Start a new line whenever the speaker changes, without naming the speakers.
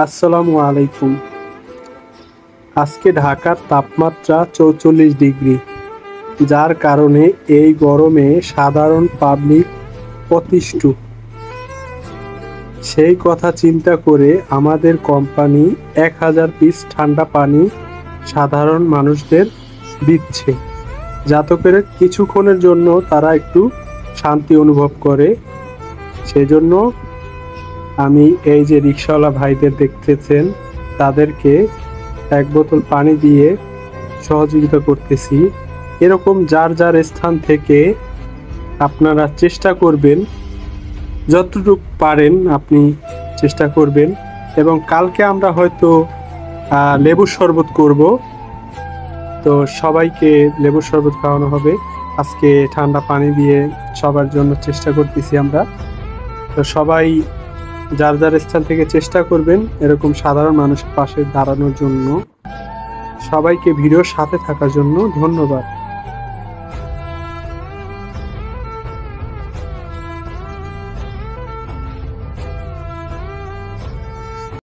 আসসালামু আলাইকুম। আজকে ঢাকার তাপমাত্রা ৪৪ ডিগ্রি, যার কারণে এই গরমে সাধারণ পাবলিক অতিষ্ঠ। সেই কথা চিন্তা করে আমাদের কোম্পানি ১,০০০ পিস ঠান্ডা পানি সাধারণ মানুষদের দিচ্ছে, যাতে করে কিছুক্ষণের জন্য তারা একটু শান্তি অনুভব করে। সেজন্য আমি এই যে রিকশাওয়ালা ভাইদের দেখতেছেন, তাদেরকে এক বোতল পানি দিয়ে সহযোগিতা করতেছি। এরকম যার যার স্থান থেকে আপনারা চেষ্টা করবেন, যতটুকু পারেন আপনি চেষ্টা করবেন। এবং কালকে আমরা হয়তো লেবুর শরবত করব, তো সবাইকে লেবুর শরবত খাওয়ানো হবে। আজকে ঠান্ডা পানি দিয়ে সবার জন্য চেষ্টা করতেছি আমরা। তো সবাই যার যার স্থান থেকে চেষ্টা করবেন এরকম সাধারণ মানুষের পাশে দাঁড়ানোর জন্য। সবাইকে ভিডিওর সাথে থাকার জন্য ধন্যবাদ।